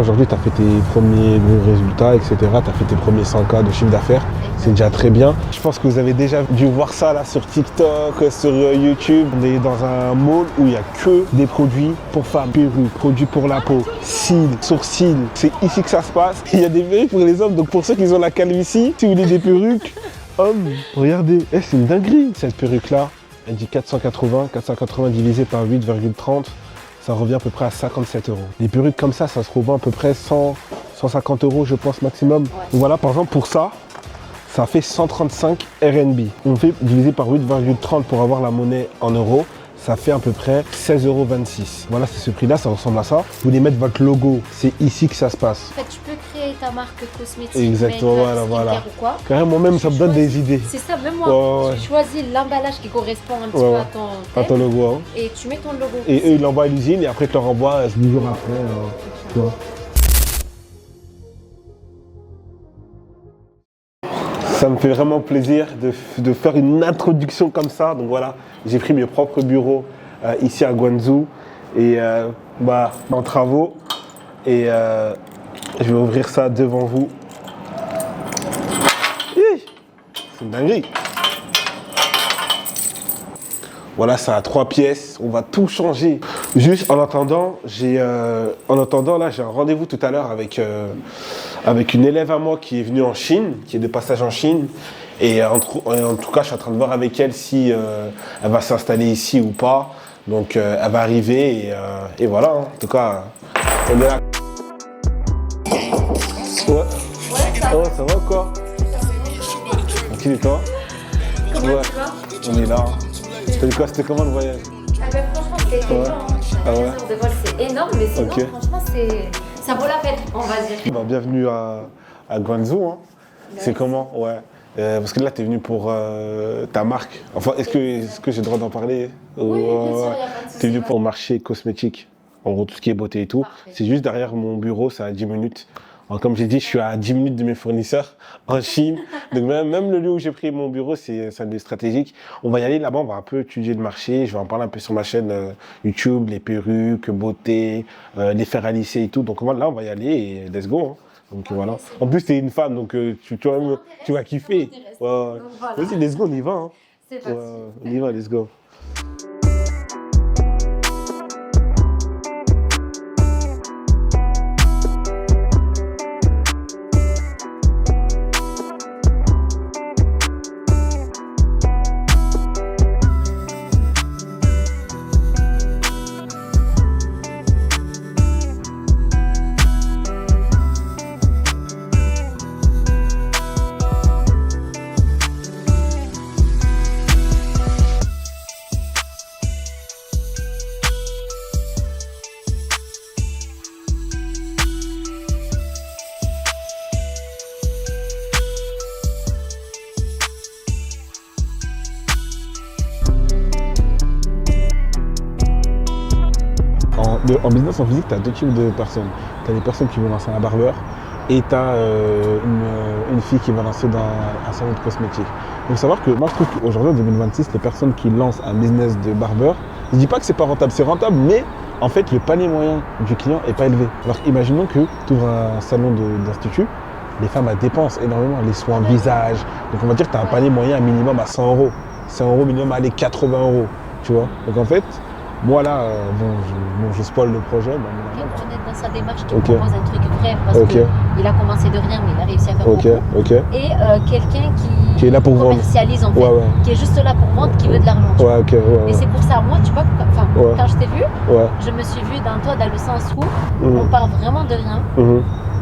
Aujourd'hui, tu as fait tes premiers gros résultats, etc. Tu as fait tes premiers 100K de chiffre d'affaires. C'est déjà très bien. Je pense que vous avez déjà dû voir ça là sur TikTok, sur YouTube. On est dans un mall où il n'y a que des produits pour femmes. Perruques, produits pour la peau, cils, sourcils. C'est ici que ça se passe. Il y a des perruques pour les hommes. Donc pour ceux qui ont la calvitie, si vous voulez des perruques, hommes, regardez. C'est une dinguerie. Cette perruque là, elle dit 480. 480 divisé par 8,30. Ça revient à peu près à 57 €. Les perruques comme ça se revend à peu près 100, 150 € je pense maximum. Ouais. Donc voilà, par exemple pour ça fait 135 RMB. On fait diviser par 8,30 pour avoir la monnaie en euros. Ça fait à peu près 16,26 €. Voilà, c'est ce prix-là, ça ressemble à ça. Vous voulez mettre votre logo, c'est ici que ça se passe. En fait, tu peux créer ta marque cosmétique. Exactement, voilà. Ou quoi. Carrément, même ça me donne des idées. C'est ça, même moi, tu choisis l'emballage qui correspond un petit peu à ton logo. Hein. Et tu mets ton logo. Et eux, ils l'envoient à l'usine et après, tu leur envoies 10 jours après. Tu vois. Ça me fait vraiment plaisir de faire une introduction comme ça. Donc voilà, j'ai pris mes propres bureaux ici à Guangzhou et en travaux. Et je vais ouvrir ça devant vous. C'est une dinguerie. Voilà, ça a 3 pièces. On va tout changer. Juste en attendant, j'ai un rendez-vous tout à l'heure avec une élève à moi qui est venue en Chine, qui est de passage en Chine. Et en tout cas, je suis en train de voir avec elle si elle va s'installer ici ou pas. Donc, elle va arriver et voilà. Hein. En tout cas, on est là. Ouais. Ça va quoi? Tranquille et toi? Comment tu vas? On est là. C'était comment le voyage? Franchement, c'était énorme. Ah ouais. De vol, c'est énorme, mais sinon, franchement, ça vaut la peine, on va dire. Bienvenue à Guangzhou. Hein. C'est comment? Ouais. Parce que là, tu es venu pour ta marque. Enfin, est-ce que j'ai le droit d'en parler? Oui, bien sûr, il n'y a pas de souci. Tu es venu pour le marché cosmétique. En gros, tout ce qui est beauté et tout. C'est juste derrière mon bureau, c'est à 10 minutes. Alors, comme j'ai dit, je suis à 10 minutes de mes fournisseurs en Chine. Donc même le lieu où j'ai pris mon bureau, c'est un lieu stratégique. On va y aller là-bas, on va un peu étudier le marché. Je vais en parler un peu sur ma chaîne YouTube, les perruques, beauté, les fers à lisser et tout. Donc là, on va y aller et let's go. Hein. Donc voilà. En plus, tu es une femme, donc tu vas kiffer. Ouais. Vas-y, let's go, on y va. Hein. C'est parti. On y va, let's go. En business, en physique, tu as 2 types de personnes. Tu as des personnes qui vont lancer un barbeur et tu as une fille qui va lancer dans un salon de cosmétiques. Il faut savoir que moi, je trouve qu'aujourd'hui, en 2026, les personnes qui lancent un business de barbeur, je ne dis pas que c'est pas rentable, c'est rentable, mais en fait, le panier moyen du client n'est pas élevé. Alors imaginons que tu ouvres un salon d'institut, les femmes elles dépensent énormément, les soins visage. Donc on va dire que tu as un panier moyen minimum à 100 €. 100 € minimum à aller 80 €. Tu vois. Donc en fait, moi là, je spoil le projet. On est dans sa démarche qui propose un truc vrai parce qu'il a commencé de rien mais il a réussi à faire beaucoup. Et quelqu'un qui est là pour commercialise en fait, qui est juste là pour vendre, qui veut de l'argent. Et c'est pour ça, moi tu vois, quand je t'ai vu, je me suis vue dans toi dans le sens où on part vraiment de rien.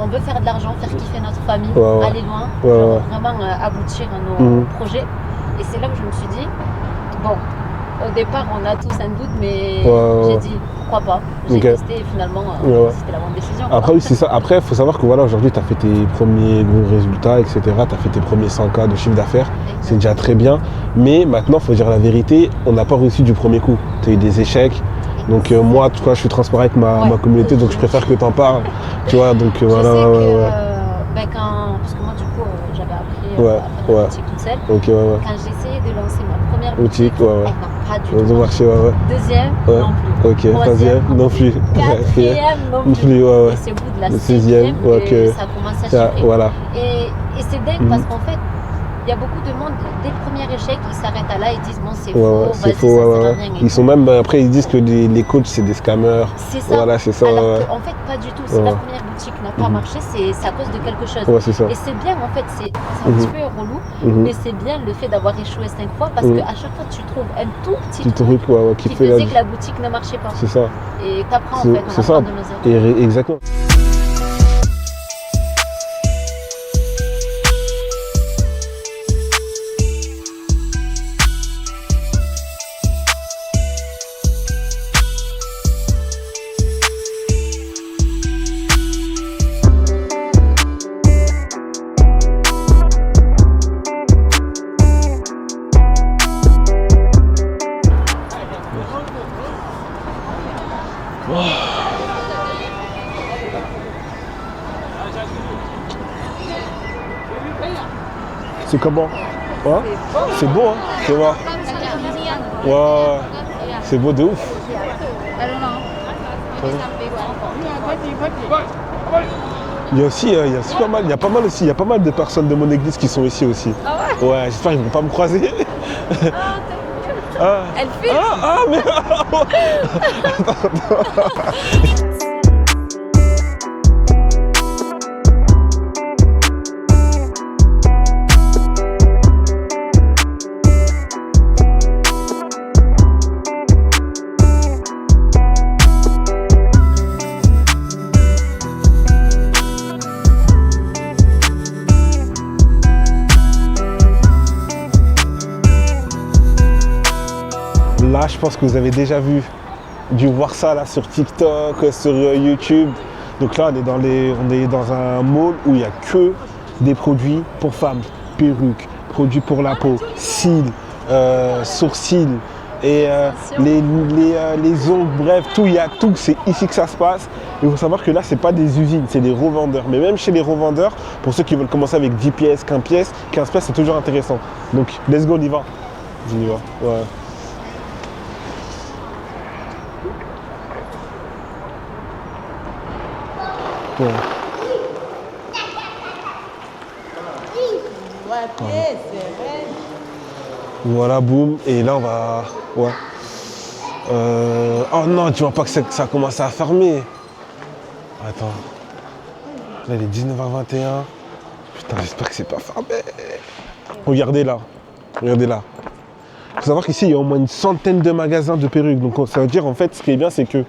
On veut faire de l'argent, faire kiffer notre famille, aller loin, vraiment aboutir à nos projets. Et c'est là que je me suis dit, bon, au départ, on a tous un doute, mais j'ai dit pourquoi pas. J'ai testé et finalement, c'était la bonne décision. Après, oui, c'est ça. Après, il faut savoir que voilà, aujourd'hui, tu as fait tes premiers gros résultats, etc. Tu as fait tes premiers 100K de chiffre d'affaires. C'est déjà très bien. Mais maintenant, il faut dire la vérité, on n'a pas réussi du premier coup. Tu as eu des échecs. Donc moi, tu vois, je suis transparent avec ma communauté, donc je préfère que tu en parles. Tu vois, donc voilà. Parce que moi, du coup, j'avais appris à faire une boutique toute seule. Quand j'ai essayé de lancer ma première boutique, non, pas du tout. Deuxième, non plus. Ok, troisième, non plus. Quatrième, non plus. Et c'est au bout de la 6e que ça commence à chiffrer. Voilà. Et c'est dingue parce qu'en fait, il y a beaucoup de monde, dès le premier échec, ils s'arrêtent à là, ils disent bon c'est faux, c'est faux, ça sert à rien. Ils sont même, après ils disent que les coachs c'est des scammers. C'est ça. Voilà, c'est ça. Alors qu'en fait pas du tout, si la première boutique n'a pas marché, c'est à cause de quelque chose. C'est ça. Et c'est bien en fait, c'est un petit peu relou, mais c'est bien le fait d'avoir échoué 5 fois parce qu'à chaque fois tu trouves un tout petit truc qui faisait que la boutique ne marchait pas. C'est ça. Et t'apprends en fait, on apprend de nos erreurs. Exactement. C'est comment? C'est beau, hein? C'est vrai. Ouais, c'est beau de ouf. Il y a aussi, il y a pas mal de personnes de mon église qui sont ici aussi. Ah ouais? Ouais, j'espère qu'ils vont pas me croiser. Elle filme. Mais là, je pense que vous avez déjà dû voir ça là sur TikTok, sur YouTube. Donc là, on est dans un mall où il n'y a que des produits pour femmes, perruques, produits pour la peau, cils, sourcils et les ongles, bref, tout, il y a tout. C'est ici que ça se passe. Il faut savoir que là, c'est pas des usines, c'est des revendeurs. Mais même chez les revendeurs, pour ceux qui veulent commencer avec 10 pièces, 15 pièces, c'est toujours intéressant. Donc, let's go, on y va. On y va, ouais. Ouais. Voilà, boum. Et là, on va... Ouais. Oh non, tu vois pas que ça commence à fermer. Attends. Là, il est 19h21. Putain, j'espère que c'est pas fermé. Regardez là. Regardez là. Il faut savoir qu'ici, il y a au moins une centaine de magasins de perruques. Donc, ça veut dire, en fait, ce qui est bien, c'est que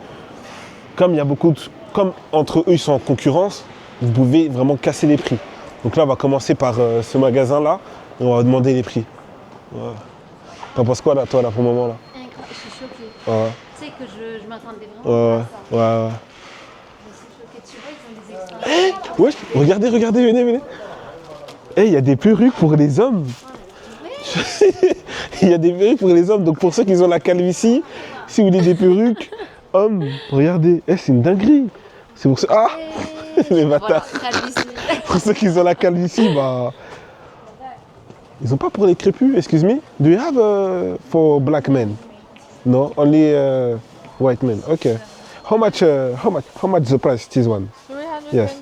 comme il y a beaucoup de... Comme entre eux, ils sont en concurrence, vous pouvez vraiment casser les prix. Donc là, on va commencer par ce magasin-là et on va demander les prix. Ouais. T'en penses quoi, là, toi, là, pour le moment, là? Je suis choquée. Ouais. Tu sais que je m'attendais vraiment à ça. Ouais. Je suis choquée. Tu vois, ils ont des extensions. Ouais, regardez, venez. Il y a des perruques pour les hommes. Il y a des perruques pour les hommes. Donc pour ceux qui ont la calvitie, si vous voulez des perruques hommes, regardez. C'est une dinguerie. C'est pour ça. Les bâtards. Pour ceux qui ont la calvitie, bah... Ils ont pas pour les crépus, excuse me. Do you have for black men? No, only white men. Okay. How much the price this one? 320. Yes.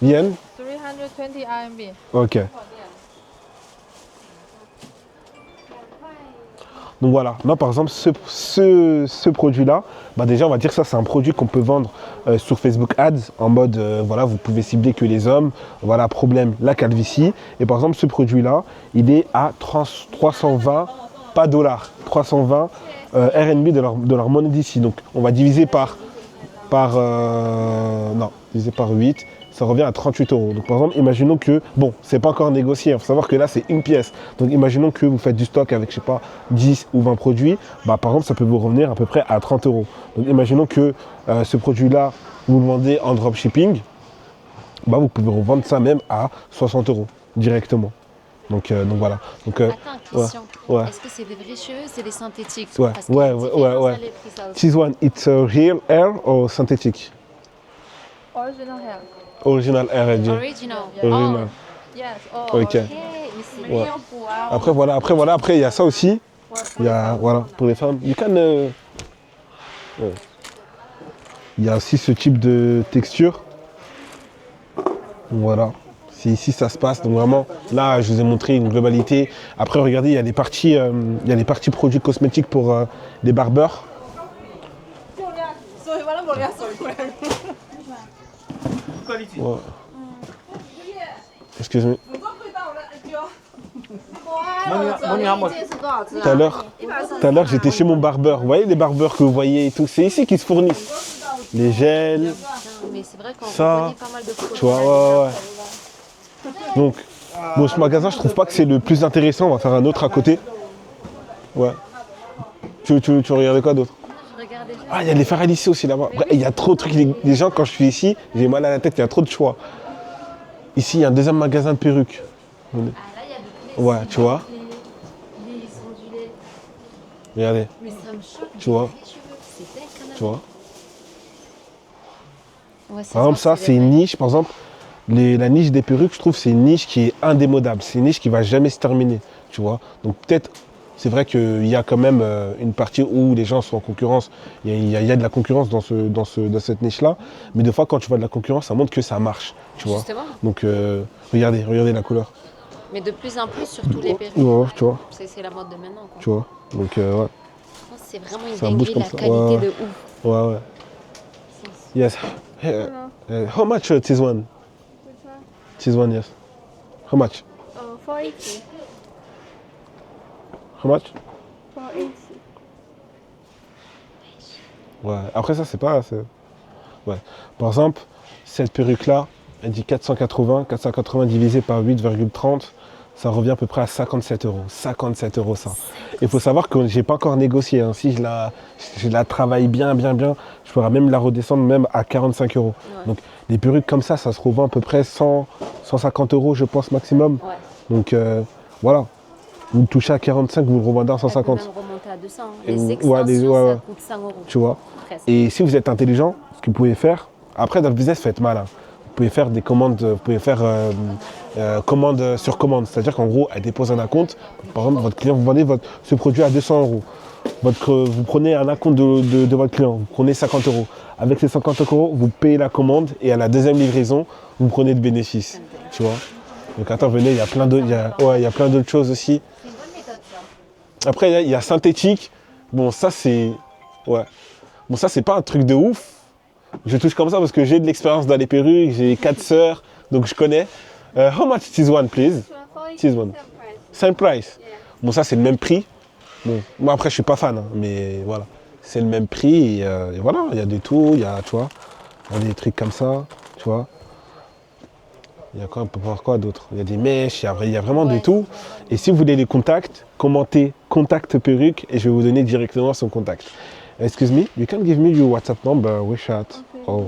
Yen? 320 RMB. Okay. Donc voilà, là par exemple ce produit-là, bah déjà on va dire que ça c'est un produit qu'on peut vendre sur Facebook Ads en mode voilà, vous pouvez cibler que les hommes, voilà, problème, la calvitie. Et par exemple ce produit-là, il est à 320, pas dollars, 320 RMB de leur monnaie d'ici. Donc on va diviser diviser par 8. Ça revient à 38 €. Donc par exemple, imaginons que, bon, c'est pas encore négocié, il faut savoir que là c'est une pièce. Donc imaginons que vous faites du stock avec, je sais pas, 10 ou 20 produits, bah par exemple ça peut vous revenir à peu près à 30 €. Donc imaginons que ce produit-là, vous le vendez en dropshipping, bah vous pouvez revendre ça même à 60 € directement. Donc voilà. Donc, attends, question. Ouais. Est-ce que c'est des vrais cheveux, c'est des synthétiques? Ouais. This one, it's real hair or synthetic? Original hair. Original hair, elle dit. Original. Original. Yes. Ok. Mais c'est Ouais. Après il y a ça aussi. Il y a, voilà, pour les femmes. You can, il y a aussi ce type de texture. Voilà. C'est ici ça se passe. Donc vraiment, là, je vous ai montré une globalité. Après, regardez, il y a des parties produits cosmétiques pour les barbeurs. Ouais. Excusez-moi. Tout à l'heure, j'étais chez mon barbeur. Vous voyez les barbeurs que vous voyez et tout, c'est ici qu'ils se fournissent. Les gels. Mais c'est vrai qu'on ça, pas mal de photos. Tu vois, ouais. Donc, bon, ce magasin, je trouve pas que c'est le plus intéressant. On va faire un autre à côté. Ouais. Tu regardais quoi d'autre? Ah, il y a les farelles ici aussi là-bas. Il y a trop de trucs. Les gens, quand je suis ici, j'ai mal à la tête, il y a trop de choix. Ici, il y a un deuxième magasin de perruques. Ah, là, il y a ouais, tu vois. Regardez. Mais ça me choque. Tu vois. Tu vois. Ouais, par exemple, ça, c'est une niche. Par exemple, la niche des perruques, je trouve, c'est une niche qui est indémodable. C'est une niche qui ne va jamais se terminer. Tu vois. Donc, peut-être, c'est vrai qu'il y a quand même une partie où les gens sont en concurrence. Il y a de la concurrence dans cette niche-là. Mais des fois, quand tu vois de la concurrence, ça montre que ça marche. Tu vois. Justement. Donc, regardez la couleur. Mais de plus en plus, surtout les perruques. Ouais, tu vois. C'est la mode de maintenant, quoi. Tu vois. Donc, ouais. C'est vraiment une dinguerie, la qualité de ouf. Ouais. Yes. How much this one? Which one? This one, yes. How much? 480. How much? 480. Ouais. Après ça, c'est pas... Ouais. Par exemple, cette perruque-là, elle dit 480. 480 divisé par 8,30. Ça revient à peu près à 57 €. 57 € ça. Il faut savoir que j'ai pas encore négocié. Hein. Si je la travaille bien, je pourrais même la redescendre même à 45 €. Ouais. Donc les perruques comme ça se revend à peu près 150 € je pense maximum. Ouais. Donc voilà. Vous le touchez à 45, vous le revendez à 150. Elle peut même remonter à 200. Les extensions, ça coûte 100 €. Tu vois. Presque. Et si vous êtes intelligent, ce que vous pouvez faire, après dans le business, faites mal. Hein. Vous pouvez faire des commandes, vous pouvez faire commande sur commande. C'est-à-dire qu'en gros, elle dépose un acompte. Par exemple, votre client, vous vendez ce produit à 200 €. Vous prenez un acompte de votre client, vous prenez 50 €. Avec ces 50 €, vous payez la commande et à la deuxième livraison, vous prenez le bénéfice. Tu vois. Donc attends, venez, il y a plein d'autres choses aussi. C'est une bonne méthode, ça. Après, il y a synthétique. Bon, ça, c'est... Ouais. Bon, ça, c'est pas un truc de ouf. Je touche comme ça parce que j'ai de l'expérience dans les perruques, j'ai 4 sœurs, donc je connais. How much this one, please? This one. Same price. Yeah. Bon, ça, c'est le même prix. Bon, moi, après, je suis pas fan, hein, mais voilà. C'est le même prix et voilà, il y a de tout, il y a, tu vois, il y a des trucs comme ça, tu vois. Il y a quoi, on peut voir quoi d'autre? Il y a des mèches, il y a vraiment de tout. Et si vous voulez les contacts, commentez contact perruque et je vais vous donner directement son contact. Excuse me, you can give me your WhatsApp number, WeChat. Okay. Oh.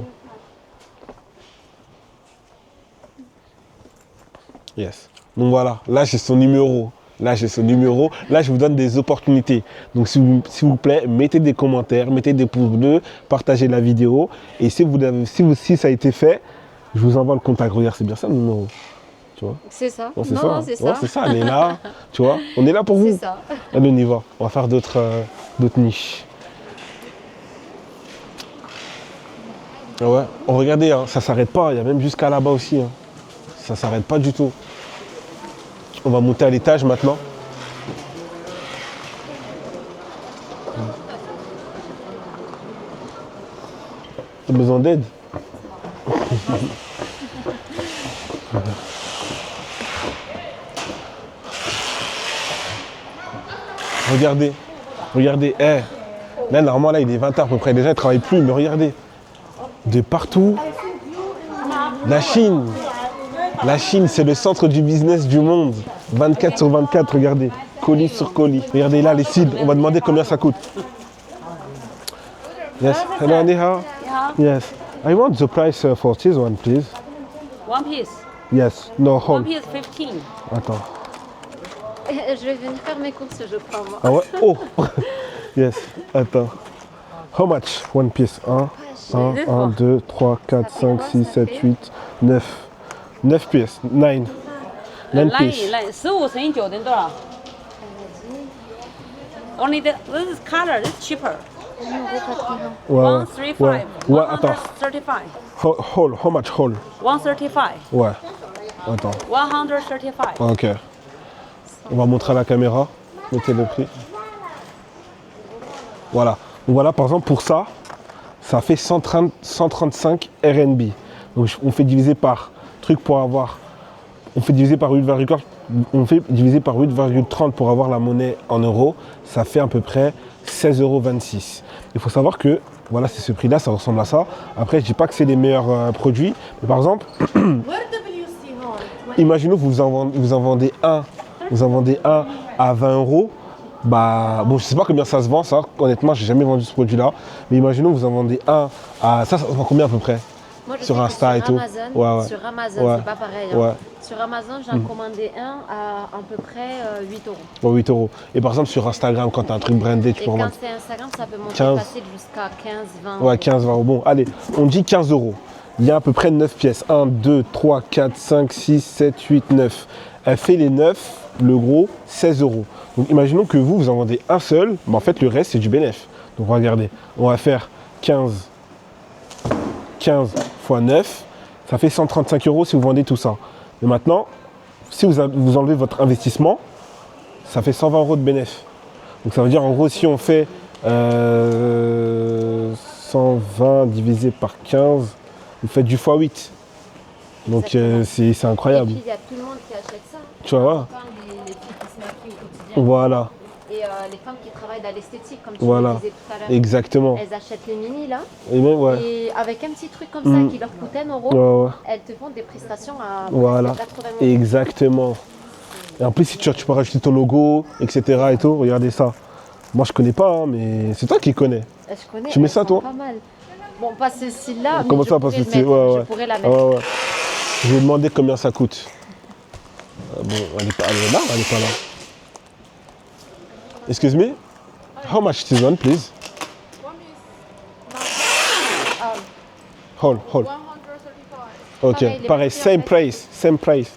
Yes. Donc voilà, là j'ai son numéro. Là, je vous donne des opportunités. Donc, s'il vous plaît, mettez des commentaires, mettez des pouces bleus, partagez la vidéo. Et si ça a été fait, je vous envoie le contact. Regarde, c'est bien ça le numéro. Tu vois? C'est ça. Non, c'est ça. C'est ça, elle est là. Tu vois? On est là pour vous. C'est ça. Allez, on y va. On va faire d'autres niches. Ouais. Oh, regardez, hein, ça s'arrête pas. Il y a même jusqu'à là-bas aussi. Hein. Ça s'arrête pas du tout. On va monter à l'étage maintenant. T'as besoin d'aide? Regardez. Là, normalement, là, il est 20h à peu près. Déjà, il ne travaille plus, mais regardez. De partout. La Chine, c'est le centre du business du monde. 24 sur 24, regardez. Colis sur colis. Regardez là, les cibles. On va demander combien ça coûte. Yes. Hello, ni hao. Yes. I want the price for this one, please. One piece. Yes. No, hold. One piece 15. Attends. Je vais venir faire mes courses, je crois, moi. Ah ouais? Oh. Yes. Attends. How much? One piece. 1, 2, 3, 4, 5, 6, 7, 8, 9. 9 pièces. 9. 9 pièces. 15乘以9等于多少？ Only this color is cheaper. Ouais, 135. ouais. Ouais, attends. 135. Whole, how much whole? 135. Ouais. Attends. 135. Ok. On va montrer à la caméra. Mettez le prix. Voilà. Donc voilà, par exemple, pour ça, ça fait 135 RMB. Donc on fait diviser par truc pour avoir. On fait diviser par 8,4. On fait diviser par 8,30 pour avoir la monnaie en euros. Ça fait à peu près 16,26 €. Il faut savoir que, voilà, c'est ce prix-là, ça ressemble à ça. Après, je dis pas que c'est les meilleurs produits. Mais par exemple, imaginons que vous en vendez un à 20 €. Bah, bon, je sais pas combien ça se vend, ça. Honnêtement, j'ai jamais vendu ce produit-là. Mais imaginons que vous en vendez un à. Ça se vend combien à peu près? Moi, sur Insta et tout. Amazon, sur Amazon, c'est pas pareil. Hein. Ouais. Sur Amazon, j'en commandé un à peu près 8 €. Bon, 8 €. Et par exemple, sur Instagram, quand tu as un truc brandé, tu peux Et vendre. quand c'est Instagram, ça peut monter 15. facile jusqu'à 15, 20 €. Ouais, 15, 20 €. Bon, allez, on dit 15 €. Il y a à peu près 9 pièces. 1, 2, 3, 4, 5, 6, 7, 8, 9. Elle fait les 9, le gros, 16 €. Donc imaginons que vous en vendez un seul, mais en fait le reste c'est du bénéf. Donc regardez, on va faire 15 fois 9, ça fait 135 € si vous vendez tout ça. Mais maintenant, si vous enlevez votre investissement, ça fait 120 € de bénéf. Donc ça veut dire en gros si on fait 120 divisé par 15, vous faites du x8. Donc c'est incroyable. Et puis il y a tout le monde qui achète ça. Tu vois, Les filles qui se maquillent au quotidien. voilà. Et les femmes qui travaillent dans l'esthétique, comme tu Voilà. le disais tout à l'heure. Exactement. Elles achètent les mini là. Et même, ouais. Et avec un petit truc comme ça qui leur coûte 1 €, Ouais, ouais. elles te font des prestations à Voilà. 80 €. Exactement. Et en plus, si tu peux rajouter ton logo, etc. et tout, regardez ça. Moi, je connais pas, hein, mais c'est toi qui connais. Je connais. Tu mets elles ça, sont toi? Pas mal. Bon, pas ce style-là. Comment mais ça, je pas pourrais ce le style? mettre, Ouais, ouais. Je pourrais la mettre. Ouais, ouais. Je vais demander combien ça coûte. Bon, elle est là, elle est pas là. Excuse me? How much is one, please? Hold. 135. Ok, Pareil, les pareil, prix, en same fait. price, same price.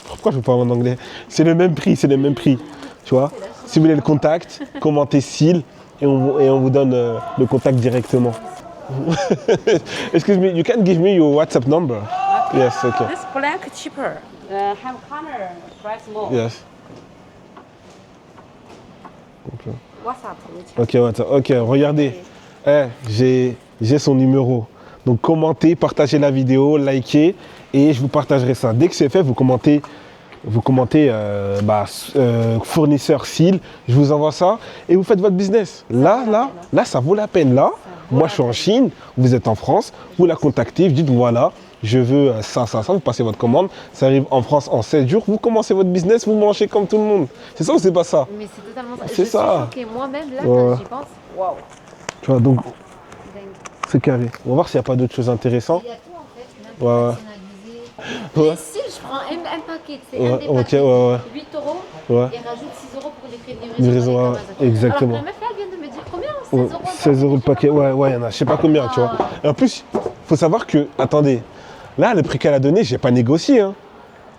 Pourquoi je ne peux pas en anglais? C'est le même prix, c'est le même prix. Tu vois? Si vous voulez le contact, commentez SEAL et on vous donne le contact directement. Excuse me, you can give me your WhatsApp number? Yes, okay. This black cheaper. Have color price more. Yes. WhatsApp. Ok, regardez. J'ai son numéro. Donc commentez, partagez la vidéo, likez et je vous partagerai ça. Dès que c'est fait, vous commentez fournisseur SEAL, je vous envoie ça et vous faites votre business. Là, ça vaut la peine. Là, moi je suis en Chine, vous êtes en France, vous la contactez, vous dites voilà, je veux ça, vous passez votre commande, ça arrive en France en 7 jours, vous commencez votre business, vous mangez comme tout le monde. C'est ça ou c'est pas ça? Mais c'est totalement ça. C'est ça. Je suis choquée moi-même là Ouais. quand j'y pense. Waouh. Tu vois, donc Dingue. c'est carré. On va voir s'il n'y a pas d'autres choses intéressantes. Il y a tout en fait, même Ouais. personnalisé. Ouais. Mais si je prends un paquet, c'est Ouais, un des ok, paquets, ouais. 8 € Ouais. et rajoute 6 € pour les frais de livraison. Livraison, avec ouais, Amazon. exactement. Alors que la meuf là, elle vient de me dire combien? 16 Ouais, € 16 € le paquet, ouais, il y en a, je sais pas combien, tu vois. Et en plus, faut savoir que, attendez, là, le prix qu'elle a donné, j'ai pas négocié, hein.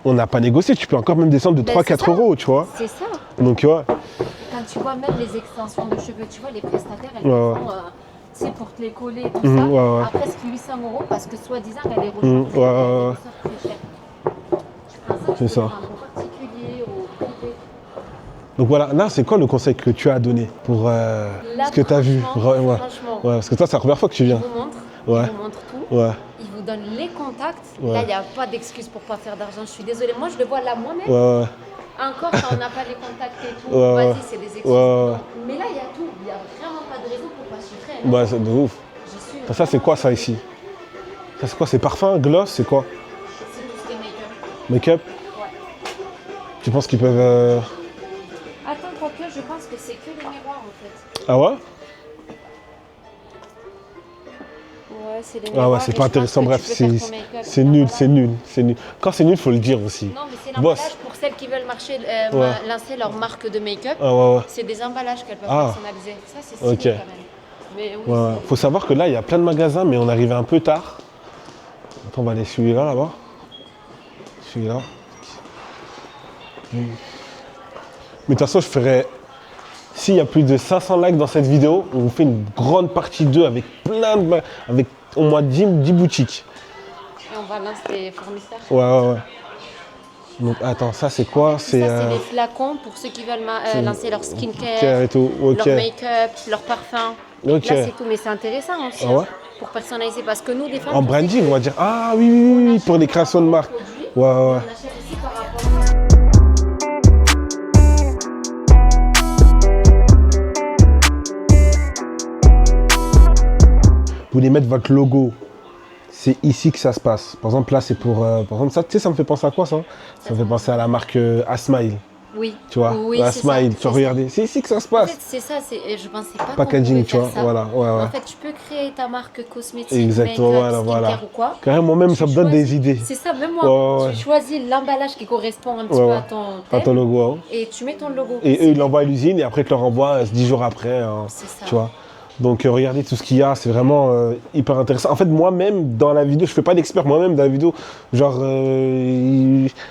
On n'a pas négocié, tu peux encore même descendre de Ben, 3-4 c'est ça. €, tu vois. C'est ça. Donc, tu vois, Quand tu vois même les extensions de cheveux, tu vois, les prestataires, elles Ouais, te ouais. font, c'est pour te les coller et tout Mhm, ça, ouais, ouais. à presque 800 € parce que soi-disant, elle est Mhm, rejointe. ouais, ouais, ouais. Très cher. Tu prends ça, C'est tu ça. peux prendre au particulier, au privé. donc voilà, là, c'est quoi le conseil que tu as donné pour ce que tu as vu? franchement, Ouais. franchement, Ouais, parce que toi, c'est la première fois que tu il viens. vous montre, Ouais. il vous montre tout. Ouais, Il vous donne les contacts. Ouais. Là, il n'y a pas d'excuse pour pas faire d'argent. Je suis désolée. Moi, je le vois là moi-même. ouais. Encore quand on n'a pas les contacts et tout, Ouais, ouais. vas-y, c'est des excuses. Ouais. Mais là, il y a tout. Il n'y a vraiment pas de raison pour pas chiffrer. Bah, c'est de ouf. Je suis Ça, c'est quoi, ça, ici? Ça, c'est quoi? C'est parfum, gloss, c'est quoi? C'est tout ce qui est make-up. Make-up? Ouais. Tu penses qu'ils peuvent... Attends, quoique, je pense que c'est que les miroirs en fait. Ah ouais? Ouais, c'est les Ah miroirs. ouais, c'est et pas je pense intéressant, que bref, tu peux faire ton c'est make-up. nul, Voilà. c'est nul, c'est nul. Quand c'est nul, faut le dire aussi. Non, mais c'est Boss. l'emballage pour celles qui veulent Ouais. lancer leur marque de make-up. Ah ouais, C'est des emballages qu'elles peuvent Ah. personnaliser. Ça, c'est stylé Ok. quand même. Mais oui, ouais. Faut savoir que là, il y a plein de magasins, mais on arrivait un peu tard. Attends, on va aller celui-là, là-bas. Celui-là. Mais de toute façon, je ferais... s'il y a plus de 500 likes dans cette vidéo, on vous fait une grande partie 2 avec avec au moins 10 boutiques. Et on va lancer les fournisseurs. Ouais. Donc attends, ça c'est quoi? C'est les flacons pour ceux qui veulent lancer leur skincare, et tout. leur make-up, leur parfum. Ok. Là c'est tout, mais c'est intéressant aussi pour personnaliser parce que nous des femmes. En branding, on va dire ah oui, pour les créations de marque. Ouais. On achète aussi par rapport. Vous voulez mettre votre logo, c'est ici que ça se passe. Par exemple, là, c'est pour... par exemple, ça, tu sais, ça me fait penser à quoi, ça? Ça me fait penser à la marque Asmile. Oui. Tu vois, oui, Asmile, tu regardes. C'est ici que ça se passe. En fait, c'est ça, je pensais pas packaging, tu vois, voilà. En fait, tu peux créer ta marque cosmétique, exactement, make-up, skincare ou quoi. Carrément, même, ça me donne des idées. C'est ça, même moi, tu choisis l'emballage qui correspond un petit peu à ton logo. Et tu mets ton logo. Et eux, ils l'envoient à l'usine et après, ils te le renvoient 10 jours après. C'est ça. Tu vois. Donc regardez tout ce qu'il y a, c'est vraiment hyper intéressant. En fait, moi-même, dans la vidéo, je fais pas d'expert. Moi-même, dans la vidéo, genre,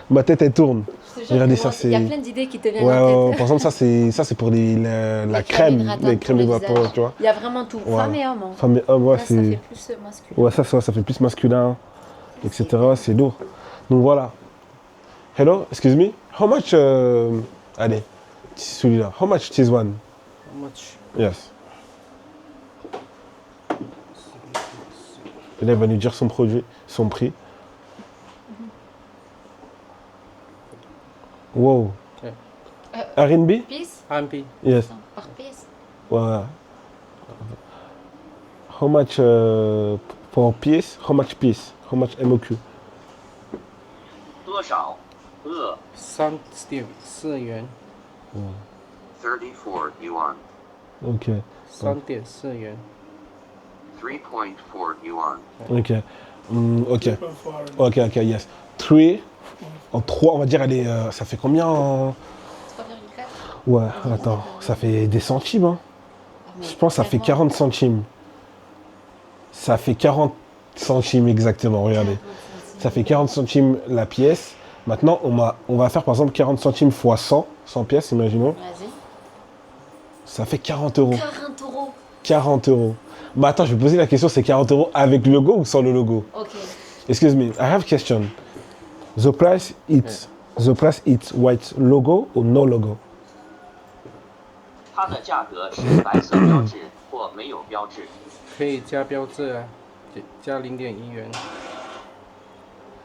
ma tête, elle tourne. Regardez ça, c'est... Il y a plein d'idées qui te viennent en tête. Par exemple, ça, c'est pour la crème, les crèmes de vapeur, tu vois. Il y a vraiment tout, femme et homme. Femme et homme, ça fait plus masculin. Ouais, ça fait plus masculin, etc. C'est lourd. Donc voilà. Hello, excuse me. How much... allez, celui-là. How much this one? How much? Yes. Et là, il va nous dire son produit, son prix. Wow. RMB? Piece? RMB. Yes. Par pièce? Ouais. How much for piece? How much piece? How much MOQ? 多少？ 3.4元。 34 yuan. Ok. 3.4元。 3.4 yuan. Ok. Ok, yes. 3. En 3, on va dire, allez, ça fait combien en... 3,4. Ouais, attends, ça fait des centimes, hein. Je pense que ça fait 40 centimes. Ça fait 40 centimes exactement, regardez. Ça fait 40 centimes la pièce. Maintenant, on va faire par exemple 40 centimes x 100 pièces, imaginons. Vas-y. Ça fait 40 euros. 40 euros. 40 euros. Bah attends, je vais poser la question, c'est 40 euros avec le logo ou sans le logo? Ok. Excuse me, I have a question. The price is white logo or no logo? 它的价格是白色标志或没有标志。可以加标志啊，加0.1元。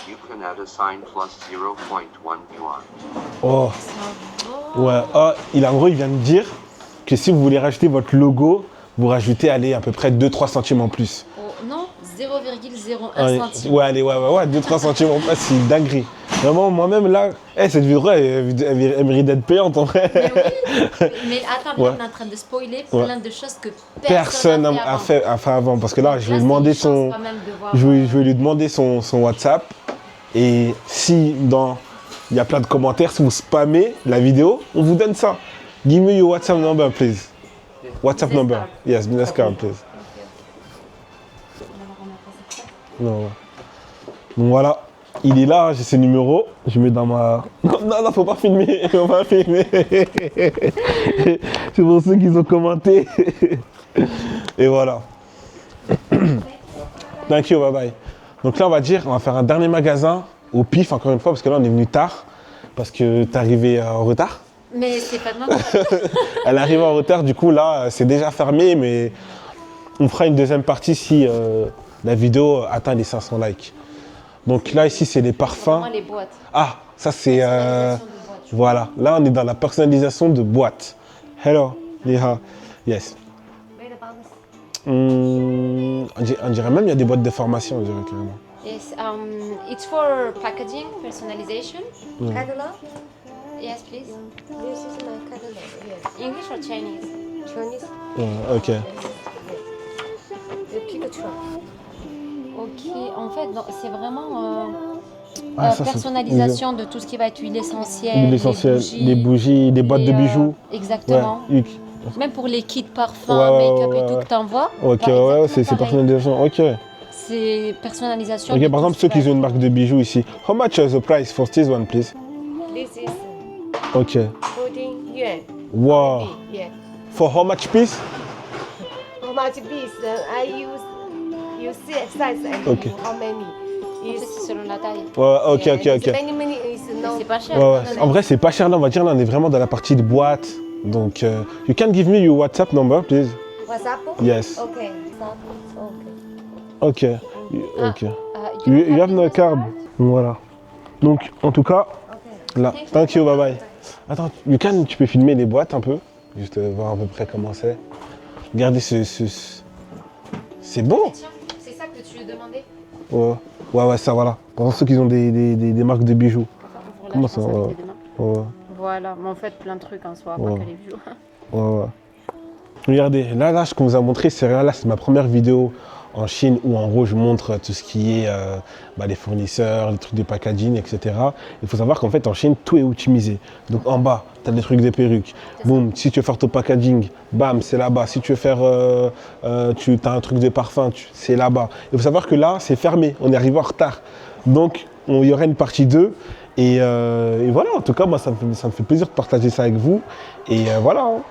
You can add a sign plus 0.1 yuan. Oh, ouais. Oh, en gros, il vient de dire que si vous voulez rajouter votre logo, vous rajoutez, allez, à peu près 2-3 centimes en plus. Oh, non, 0,01 centime. Ouais, allez, ouais, 2-3 centimes en plus, c'est une dinguerie. Vraiment, moi-même, là, cette vidéo, elle mérite d'être payante, en vrai. Mais oui, mais attends, on est en train de spoiler plein de choses que personne n'a fait avant. Parce que là, je vais lui demander lui demander son WhatsApp. Et si il y a plein de commentaires, si vous spammez la vidéo, on vous donne ça. Give me your WhatsApp number, please. WhatsApp number. Yes, business card, please. Non. Donc voilà, il est là, j'ai ses numéros. Je mets dans ma... Non, faut pas filmer. Faut pas filmer. C'est pour ceux qui ont commenté. Et voilà. Thank you, bye bye. Donc là, on va faire un dernier magasin au pif, encore une fois, parce que là, on est venu tard, parce que t'es arrivé en retard. Mais c'est pas de ma faute. Elle arrive en retard, du coup, là, c'est déjà fermé, mais on fera une deuxième partie si la vidéo atteint les 500 likes. Donc là, ici, c'est les parfums. Les boîtes. Ah, ça, c'est... voilà, là, on est dans la personnalisation de boîtes. Hello, Liha. Yes. On dirait même il y a des boîtes de formation, on dirait carrément. Yes, it's for packaging, personalization. Catalog? Yes, please. This is my catalog. Yes. English or Chinese? Chinese. Ok. The Pikachu. Ok, en fait, c'est vraiment Ça, personnalisation de tout ce qui va être huile essentielle, L'huile essentielle, les bougies, des boîtes de bijoux. Exactement. Ouais. Même pour les kits parfums, make-up et tout que tu envoies. Ok, ouais, c'est personnalisation. Ok. C'est personnalisation. Ok, par exemple, ceux qui ont une marque de bijoux ici. How much is the price for this one, please? This is Ok. 14 yuan. Wow. Yeah. For how much piece? How much piece? I use size and Okay. how many? En fait, c'est selon la taille. Ouais, ok, ok, It's ok. many is no. C'est pas cher. Ouais, ouais. En vrai, c'est pas cher là, on va dire. Là, on est vraiment dans la partie de boîte. Donc, you can give me your WhatsApp number, please? WhatsApp? Yes. Okay. Ok. Ok. You have no card. Voilà. Donc, en tout cas, là. Thank you, bye bye. Attends, tu peux filmer les boîtes un peu? Juste voir à peu près comment c'est. Regardez c'est beau. C'est ça que tu demandais? Ouais, ça voilà. Pour ceux qui ont des marques de bijoux. Comment ça? Ouais. Voilà, mais en fait, plein de trucs en soi, pas que les bijoux. Ouais. Regardez, là, ce qu'on vous a montré, c'est ma première vidéo en Chine où en gros je montre tout ce qui est les fournisseurs, les trucs de packaging, etc. Il faut savoir qu'en fait en Chine, tout est optimisé. Donc en bas, tu as des trucs des perruques. Boum, si tu veux faire ton packaging, bam, c'est là-bas. Si tu veux faire, tu as un truc de parfum, c'est là-bas. Il faut savoir que là, c'est fermé. On est arrivé en retard. Donc, il y aura une partie 2. Et voilà, en tout cas, moi, ça me fait plaisir de partager ça avec vous. Et voilà. Hein.